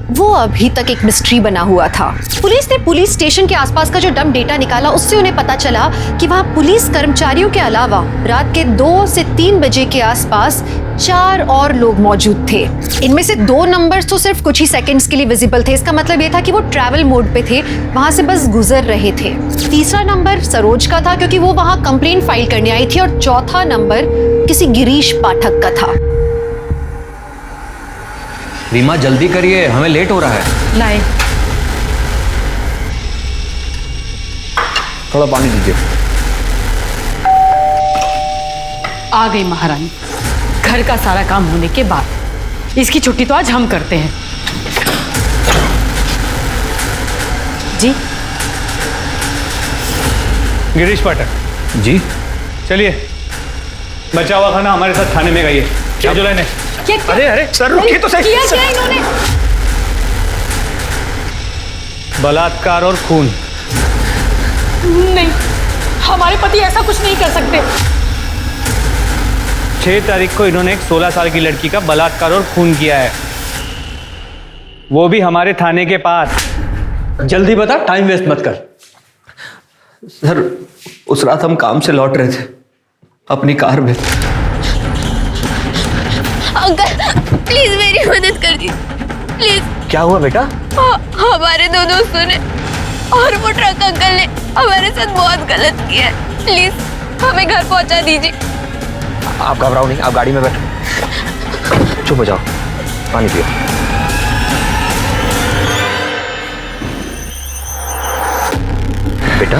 वो अभी तक एक मिस्ट्री बना हुआ था। पुलिस ने पुलिस स्टेशन के आसपास का जो डंप डेटा निकाला उससे उन्हें पता चला कि वहां पुलिस कर्मचारियों के अलावा रात के 2 से 3 बजे के आसपास 4 और लोग मौजूद थे। इनमें से 2 नंबर्स तो सिर्फ कुछ ही सेकंड्स के लिए विजिबल थे। इसका मतलब ये था कि वो ट्रैवल मोड पे थे, वहां से बस गुजर रहे थे। तीसरा नंबर सरोज का था क्योंकि वो वहां कंप्लेंट फाइल करने आई थी, और चौथा नंबर किसी गिरीश पाठक का था। रीमा जल्दी करिए, हमें लेट हो रहा है। लाए। थोड़ा पानी दीजिए। आ गई महारानी। घर का सारा काम होने के बाद इसकी छुट्टी तो आज हम करते हैं। जी गिरीश पाठक जी, चलिए बचा हुआ खाना हमारे साथ थाने में गाइए। क्या जो लाइन है? अरे सर रुकिए तो सही। क्या इन्होंने? बलात्कार और खून। नहीं, हमारे पति ऐसा कुछ नहीं कर सकते। 6 तारीख को इन्होंने एक 16 साल की लड़की का बलात्कार और खून किया है। वो भी हमारे थाने के पास। जल्दी बता, टाइम वेस्ट मत कर। सर उस रात हम काम से लौट रहे थे अपनी कार में। अंकल प्लीज मेरी मदद कर दी प्लीज। क्या हुआ बेटा? हमारे दो दोस्तों ने और वो ट्रक अंकल ने हमारे साथ बहुत गलत किया है। प्लीज हमें घर पहुंचा दीजिए। आप घबराओ नहीं, आप गाड़ी में बैठो। चुप हो जाओ, पानी पियो। बेटा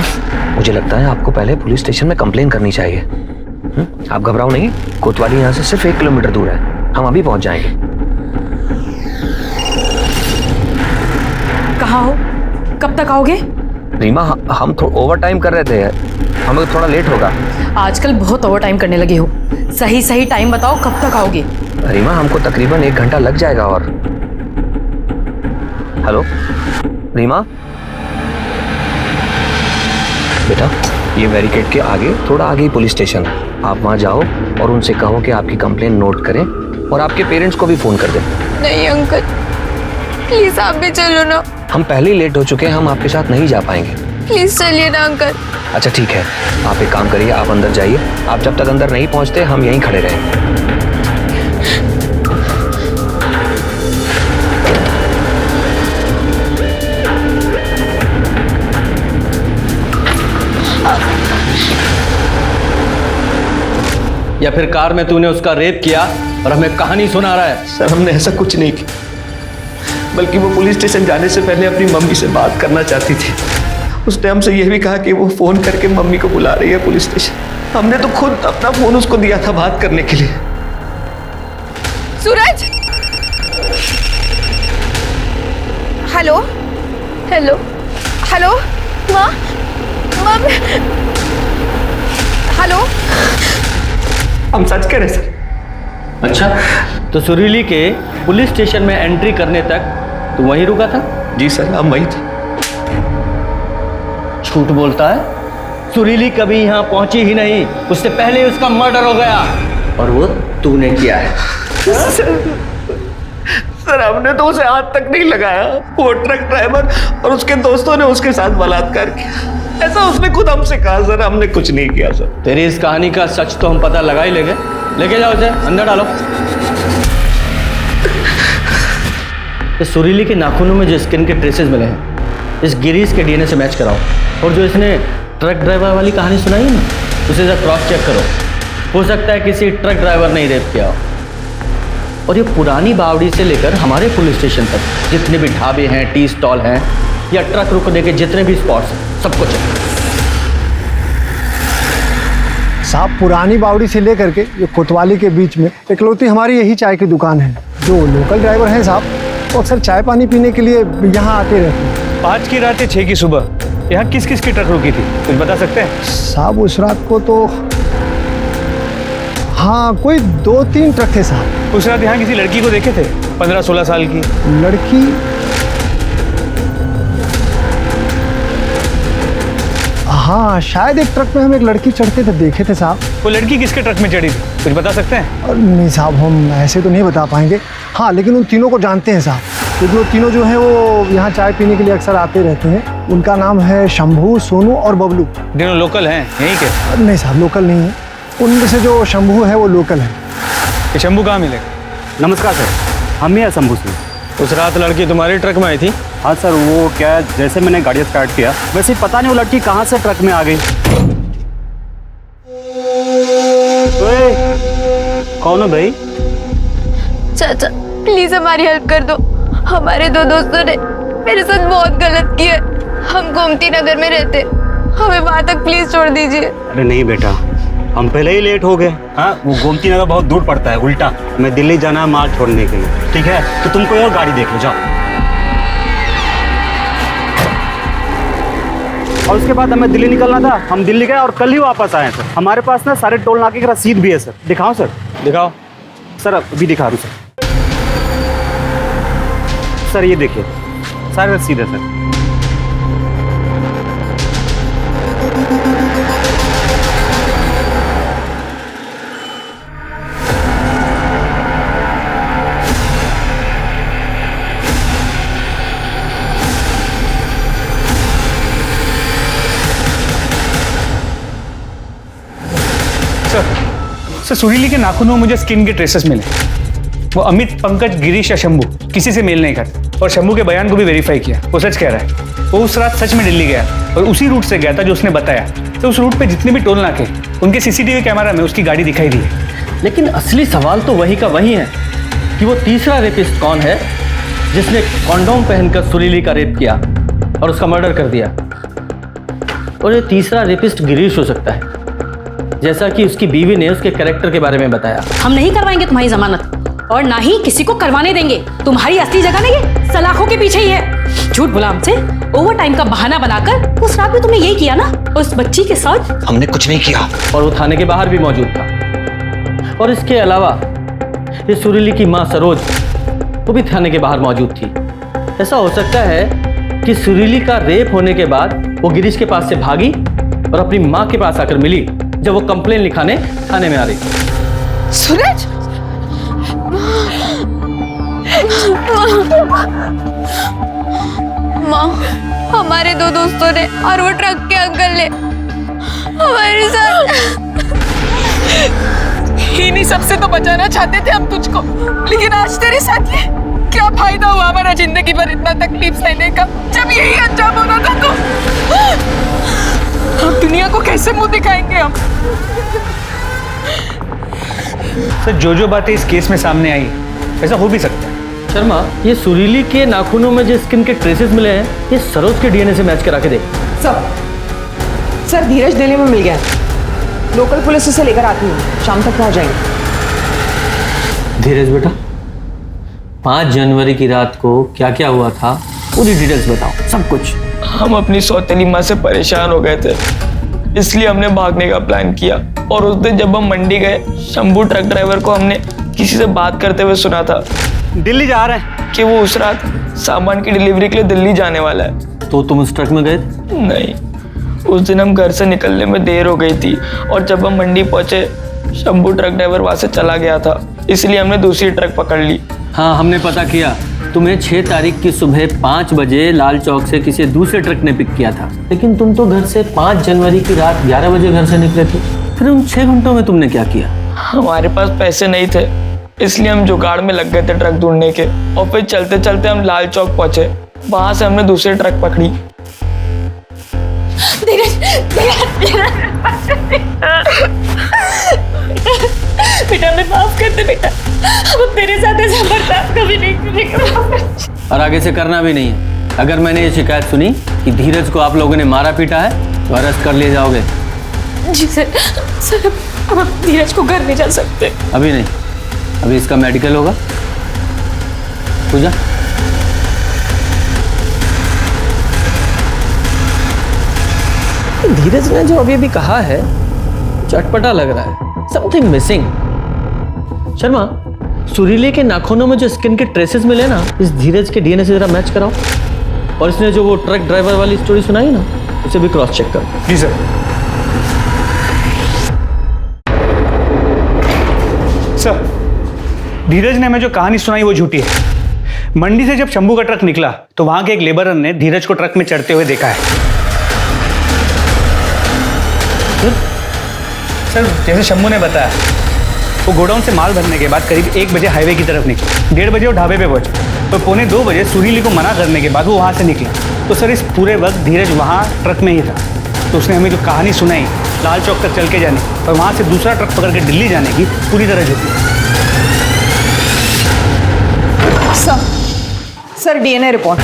मुझे लगता है आपको पहले पुलिस स्टेशन में कंप्लेन करनी चाहिए। आप घबराओ नहीं, कोतवाली यहाँ से सिर्फ 1 किलोमीटर दूर है, हम अभी पहुंच जाएंगे। कहाँ हो? कब तक आओगे? रीमा हम ओवर टाइम कर रहे थे, हमें थोड़ा लेट होगा। आजकल बहुत ओवर टाइम करने लगे हो। सही सही टाइम बताओ, कब तक आओगे? रीमा हमको तकरीबन 1 घंटा लग जाएगा। और हेलो रीमा, बेटा ये बैरिकेड के आगे, थोड़ा आगे ही पुलिस स्टेशन है, आप वहां जाओ और उनसे कहो कि आपकी कंप्लेन नोट करें और आपके पेरेंट्स को भी फोन कर दें। नहीं अंकल प्लीज आप भी चलो ना। हम पहले ही लेट हो चुके हैं, हम आपके साथ नहीं जा पाएंगे। प्लीज चलिए ना अंकल। अच्छा ठीक है, आप एक काम करिए, आप अंदर जाइए। आप जब तक अंदर नहीं पहुंचते हम यहीं खड़े रहेंगे। या फिर कार में तूने उसका रेप किया और हमें कहानी सुना रहा है? सर हमने ऐसा कुछ नहीं किया, बल्कि वो पुलिस स्टेशन जाने से पहले अपनी मम्मी से बात करना चाहती थी। उसने हमसे यह भी कहा कि वो फोन करके मम्मी को बुला रही है पुलिस स्टेशन। हमने तो खुद अपना फोन उसको दिया था बात करने के लिए। सूरज हेलो हेलो हेलो माँ मम्मी हेलो। हम सच कह रहे सर। अच्छा तो सुरीली के पुलिस स्टेशन में एंट्री करने तक तू वहीं रुका था? जी सर हम वहीं थे। झूठ बोलता है, सुरीली कभी यहाँ पहुंची ही नहीं, उससे पहले उसका मर्डर हो गया और वो तूने किया है। सर हमने तो उसे हाथ तक नहीं लगाया, वो ट्रक ड्राइवर और उसके दोस्तों ने उसके साथ बलात्कार किया, ऐसा उसने खुद हमसे कहा। सर हमने कुछ नहीं किया सर। तेरी इस कहानी का सच तो हम पता लगा ही लेंगे। लेके जाओ इसे, अंदर डालो। इस सुरीली के नाखूनों में जो स्किन के ट्रेसेस मिले हैं, इस गिरीश के डीएनए से मैच कराओ। और जो इसने ट्रक ड्राइवर वाली कहानी सुनाई है ना, उसे जरा क्रॉस चेक करो। हो सकता है किसी ट्रक ड्राइवर ने ही रेप किया हो। और ये पुरानी बावड़ी से लेकर हमारे पुलिस स्टेशन तक जितने भी ढाबे हैं, टी स्टॉल हैं या ट्रक रुकने के जितने भी स्पॉट्स हैं, सबको चेक। साहब पुरानी बावड़ी से लेकर के ये कोतवाली के बीच में इकलौती हमारी यही चाय की दुकान है। जो लोकल ड्राइवर हैं साहब, वो अक्सर चाय पानी पीने के लिए यहाँ आते रहते हैं। 5 की रात 6 की सुबह यहाँ किस किस की ट्रक रुकी थी, कुछ बता सकते हैं? साहब उस रात को तो हाँ कोई 2-3 ट्रक थे साहब। उस रात यहाँ किसी लड़की को देखे थे 15-16 साल की? लड़की हाँ शायद एक ट्रक में हम एक लड़की चढ़ते थे, देखे थे साहब। वो लड़की किसके ट्रक में चढ़ी थी, कुछ बता सकते हैं? नहीं साहब हम ऐसे तो नहीं बता पाएंगे। हाँ लेकिन उन तीनों को जानते हैं साहब, क्योंकि वो तीनों जो हैं वो यहाँ चाय पीने के लिए अक्सर आते रहते हैं। उनका नाम है शंभू, सोनू और बबलू। तीनों लोकल हैं यहीं के? नहीं साहब लोकल नहीं है, उनमें से जो शंभू है वो लोकल है। ये शंभू कहाँ मिलेगा? नमस्कार सर, हम ही हैं शंभू सिंह। उस रात लड़की तुम्हारे ट्रक में आई थी? हाँ सर, वो क्या है, जैसे मैंने गाड़ी स्टार्ट किया वैसे ही पता नहीं वो लड़की कहाँ से ट्रक में आ गई। कौन हो भाई? चाचा प्लीज हमारी हेल्प कर दो, हमारे 2 दोस्तों ने मेरे साथ बहुत गलत किया है। हम गोमती नगर में रहते, हमें वहां तक प्लीज छोड़ दीजिए। अरे नहीं बेटा, हम पहले ही लेट हो गए। हाँ वो गोमती नगर बहुत दूर पड़ता है, उल्टा मैं दिल्ली जाना है माल छोड़ने के लिए। ठीक है तो तुम कोई और गाड़ी देख लो, जाओ। और उसके बाद हमें दिल्ली निकलना था, हम दिल्ली गए और कल ही वापस आए सर। हमारे पास ना सारे टोल नाके की रसीद भी है सर। दिखाओ सर? दिखाओ सर, अभी दिखा दूँ सर। सर ये देखिए सारे रसीद है सर। सर सुरीली के नाखूनों में मुझे स्किन के ट्रेसेस मिले। वो अमित, पंकज, गिरीश या शंभू किसी से मेल नहीं करता। और शंभू के बयान को भी वेरीफाई किया, वो सच कह रहा है। वो उस रात सच में दिल्ली गया और उसी रूट से गया था जो उसने बताया। तो उस रूट पे जितने भी टोल नाके, उनके सीसीटीवी कैमरा में उसकी गाड़ी दिखाई दी है। लेकिन असली सवाल तो वही का वही है कि वो तीसरा रेपिस्ट कौन है जिसने कॉन्डोम पहनकर सुरीली का रेप किया और उसका मर्डर कर दिया। और ये तीसरा रेपिस्ट गिरीश हो सकता है, जैसा कि उसकी बीवी ने उसके कैरेक्टर के बारे में बताया। हम नहीं करवाएंगे तुम्हारी जमानत और ना ही किसी को करवाने देंगे। तुम्हारी असली जगह ना ये सलाखों के पीछे ही है। झूठ बोला हमसे, ओवर टाइम का बहाना बनाकर। उस रात में तुमने यही किया ना उस बच्ची के साथ? हमने कुछ नहीं किया। और वो थाने के बाहर भी मौजूद था। और इसके अलावा ये सुरीली की माँ सरोज, वो भी थाने के बाहर मौजूद थी। ऐसा हो सकता है कि सुरीली का रेप होने के बाद वो गिरीश के पास से भागी और अपनी माँ के पास आकर मिली जब वो कंप्लेन लिखाने थाने में आ रही थी। सूरज, माँ, हमारे दो दोस्तों ने और वो ट्रक के अंकल ने हमारे साथ इन्हीं सबसे तो बचाना चाहते थे हम तुझको, लेकिन आज तेरे साथ ये क्या फायदा हुआ हमारा जिंदगी भर इतना तकलीफ सहने का, जब यही अंजाम होना था। तो अब दुनिया को कैसे मुंह दिखाएंगे हम? सर जो बातें इस केस में सामने आई, ऐसा हो भी सकता है। शर्मा, ये सुरीली के नाखूनों में जो स्किन के ट्रेसेस मिले हैं, ये सरोज के डीएनए से मैच करा के देख। सर धीरज दिल्ली में मिल गया। लोकल पुलिस उसे लेकर आती है, शाम तक पहुंच जाएंगे। धीरज बेटा, 5 जनवरी की रात को क्या क्या हुआ था पूरी डिटेल्स बताओ, सब कुछ। हम अपनी सौतेली माँ से परेशान हो गए थे, इसलिए हमने भागने का प्लान किया। और उस दिन जब हम मंडी गए, शंभू ट्रक ड्राइवर को हमने किसी से बात करते हुए सुना था दिल्ली जा रहे हैं, कि वो उस रात सामान की डिलीवरी के लिए दिल्ली जाने वाला है। तो तुम उस ट्रक में गए थे? नहीं, उस दिन हम घर से निकलने में देर हो गई थी और जब हम मंडी पहुंचे शंभू ट्रक ड्राइवर वहां से चला गया था, इसलिए हमने दूसरी ट्रक पकड़ ली। हाँ, हमने पता किया। तुम्हें 6 तारीख की सुबह 5 बजे लाल चौक से किसी दूसरे ट्रक ने पिक किया था, लेकिन तुम तो घर से 5 जनवरी की रात 11 बजे घर से निकले थे। फिर उन 6 घंटों में तुमने क्या किया? हमारे पास पैसे नहीं थे, इसलिए हम जुगाड़ में लग गए थे ट्रक ढूंढने के। और फिर चलते चलते हम लाल चौक पहुंचे, वहां से हमने दूसरी ट्रक पकड़ी। बेटा हमें माफ कर दे बेटा, हम तेरे साथ ऐसा बर्ताव कभी नहीं करेंगे और आगे से करना भी नहीं है। अगर मैंने ये शिकायत सुनी कि धीरज को आप लोगों ने मारा पीटा है तो अरेस्ट कर लिए जाओगे। जी सर, हम धीरज को घर ले जा सकते? अभी नहीं, अभी इसका मेडिकल होगा। पूजा, धीरज ने जो अभी कहा है चटपटा लग रहा है, समथिंग मिसिंग। शर्मा, सुरीले के नाखूनों में जो स्किन के ट्रेसेस मिले ना, इस धीरज के डीएनए से जरा मैच कराओ। और इसने जो वो ट्रक ड्राइवर वाली स्टोरी सुनाई ना, उसे भी क्रॉस चेक करो। जी सर। सर, धीरज ने हमें जो कहानी सुनाई वो झूठी है। मंडी से जब शंभू का ट्रक निकला तो वहां के एक लेबरर ने धीरज को ट्रक में चढ़ते हुए देखा है। सर, जैसे शंभू ने बताया, वो गोडाउन से माल भरने के बाद करीब 1 बजे हाईवे की तरफ निकले। 1:30 बजे वो ढाबे पे पहुंचे तो 1:45 बजे सुरीली को मना करने के बाद वो वहां से निकला। तो सर, इस पूरे वक्त धीरज वहां ट्रक में ही था। तो उसने हमें जो कहानी सुनाई लाल चौक तक चल के जाने और वहां से दूसरा ट्रक पकड़ के दिल्ली जाने की, पूरी तरह झूठी। Sir DNA report.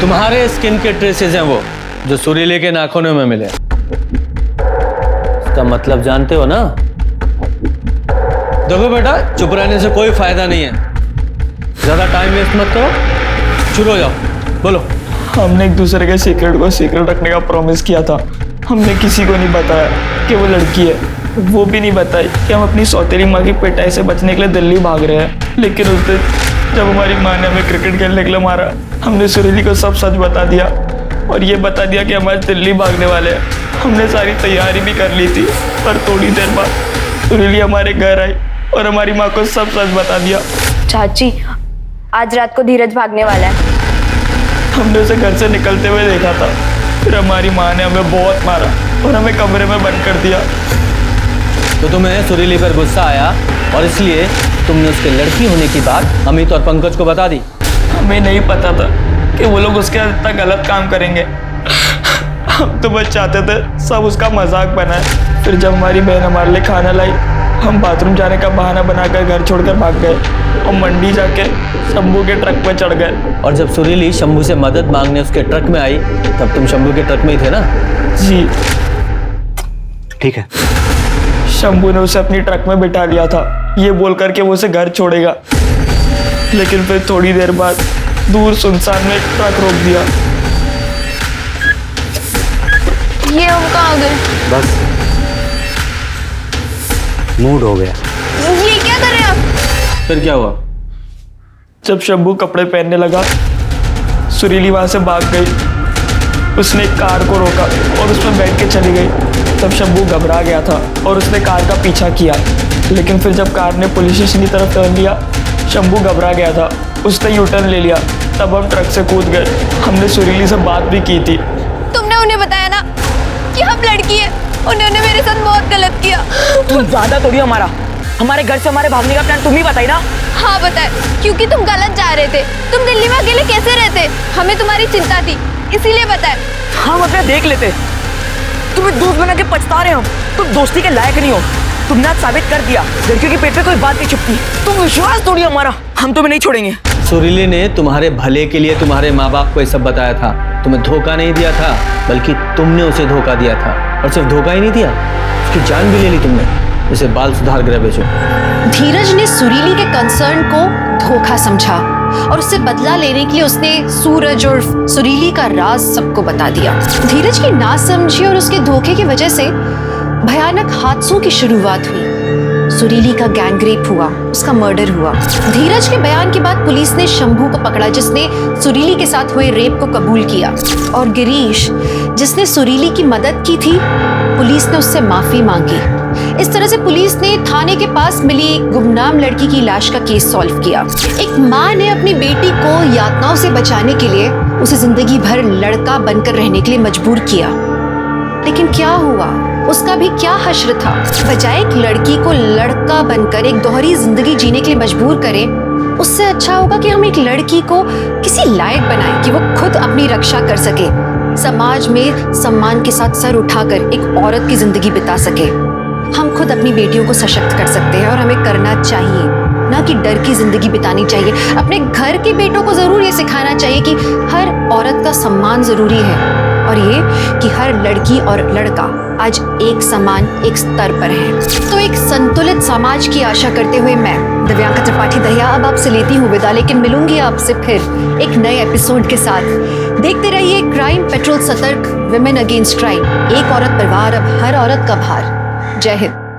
तुम्हारे स्किन के ट्रेसेस हैं वो जो सुरीले के नाखूनों में मिले। इसका मतलब जानते हो ना? देखो बेटा, चुप रहने से कोई फायदा नहीं है, ज्यादा टाइम वेस्ट मत करो, शुरू हो जाओ, बोलो। हमने एक दूसरे के सीक्रेट को सीक्रेट रखने का प्रॉमिस किया था। हमने किसी को नहीं बताया कि वो लड़की है, वो भी नहीं बताई कि हम अपनी सौतेली माँ की पिटाई से बचने के लिए दिल्ली भाग रहे हैं। लेकिन उस दिन जब हमारी माँ ने हमें क्रिकेट खेलने के लिए मारा, हमने सुरीली को सब सच बता दिया और ये बता दिया कि हम आज दिल्ली भागने वाले हैं। हमने सारी तैयारी भी कर ली थी, पर थोड़ी देर बाद सुरीली हमारे घर आई और हमारी माँ को सब सच बता दिया। चाची, आज रात को धीरज भागने वाला है। हमने उसे घर से निकलते हुए देखा था। फिर हमारी माँ ने हमें बहुत मारा और हमें कमरे में बंद कर दिया। तो तुम्हें सुरीली पर गुस्सा आया और इसलिए तुमने उसके लड़की होने की बात अमित और पंकज को बता दी। हमें नहीं पता था कि वो लोग उसके साथ इतना गलत काम करेंगे। हम तो बस चाहते थे सब उसका मजाक बनाए। फिर जब हमारी बहन हमारे लिए खाना लाई, हम बाथरूम जाने का बहाना बनाकर घर छोड़कर भाग गए और मंडी जाके शंभू के ट्रक पर चढ़ गए। और जब सुरीली शंभू से मदद मांगने उसके ट्रक में आई तब तुम शंभू के ट्रक में ही थे ना? जी ठीक है। शंभू ने उसे अपनी ट्रक में बिठा लिया था ये बोल करके वो उसे घर छोड़ेगा, लेकिन फिर थोड़ी देर बाद दूर सुनसान में एक ट्रक रोक दिया। ये हम कहाँ गए? बस मूड हो गया। ये क्या कर रहे हैं आप? फिर क्या हुआ? जब शंभू कपड़े पहनने लगा, सुरीली वहां से भाग गई। उसने एक कार को रोका और उसमें बैठ के चली गई। तब शंभू घबरा गया था और उसने कार का पीछा किया, लेकिन फिर जब कार ने पुलिस स्टेशन की तरफ टर्न लिया, शंभू घबरा गया था। उसने यू टर्न ले लिया। तब हम ट्रक से कूद गए। हमने सुरीली से बात भी की थी। तुमने उन्हें बताया ना कि हम लड़की है। उन्होंने मेरे साथ बहुत गलत किया। तुम ज्यादा तोड़ी हमारे घर से हमारे भागने का प्लान तुम ही बताई ना? हाँ बताए, क्योंकि तुम गलत जा रहे थे। तुम दिल्ली में अकेले कैसे रहते? हमें तुम्हारी चिंता थी, इसीलिए बताए। हम अपना देख लेते। तुम्हें दोस्त बना के पछता रहे हो। तुम दोस्ती के लायक नहीं हो। तुमने आज साबित कर दिया लड़कियों के पेट पे कोई बात नहीं छुपती। तुम विश्वास तोड़ी हमारा। हम तुम्हें नहीं छोड़ेंगे। सुरीली ने तुम्हारे भले के लिए तुम्हारे माँ बाप को ये सब बताया था। तुम्हें धोखा नहीं दिया था, बल्कि तुमने उसे धोखा दिया था। और सिर्फ धोखा ही नहीं दिया, उसकी जान भी ले ली तुमने। इसे बाल सुधार गृह भेजो। धीरज ने सुरीली के कंसर्न को धोखा समझा और उससे बदला लेने के लिए उसने सूरज और सुरीली का राज सबको बता दिया। धीरज की नासमझी और उसके धोखे की वजह से भयानक हादसों की शुरुआत हुई। सुरीली का गैंगरेप हुआ, उसका मर्डर हुआ। धीरज के बयान के बाद पुलिस ने शंभू को पकड़ा, जिसने सुरीली के साथ हुए रेप को कबूल किया। और गिरीश, जिसने सुरीली की मदद की थी, पुलिस ने उससे माफी मांगी। इस तरह से पुलिस ने थाने के पास मिली एक गुमनाम लड़की की लाश का केस सॉल्व किया। एक माँ ने अपनी बेटी को यातनाओं से बचाने के लिए उसे जिंदगी भर लड़का बनकर रहने के लिए मजबूर किया। लेकिन क्या हुआ? उसका भी क्या हश्र था? बजाय एक लड़की को लड़का बनकर एक दोहरी जिंदगी जीने के लिए मजबूर करें, उससे अच्छा होगा कि हम एक लड़की को किसी लायक बनाएं कि वो खुद अपनी रक्षा कर सके, समाज में सम्मान के साथ सर उठाकर एक औरत की जिंदगी बिता सके। हम खुद अपनी बेटियों को सशक्त कर सकते हैं और हमें करना चाहिए, ना कि डर की जिंदगी बितानी चाहिए। अपने घर के बेटों को जरूर ये सिखाना चाहिए कि हर औरत का सम्मान जरूरी है और ये कि हर लड़की और लड़का आज एक समान एक स्तर पर है। तो एक संतुलित समाज की आशा करते हुए मैं दिव्यांका त्रिपाठी दहिया अब आपसे लेती हूँ विदा, लेकिन मिलूंगी आपसे फिर एक नए एपिसोड के साथ। देखते रहिए क्राइम पेट्रोल सतर्क, विमेन अगेंस्ट क्राइम। एक औरत पर वार, अब हर औरत का भार। जय हिंद।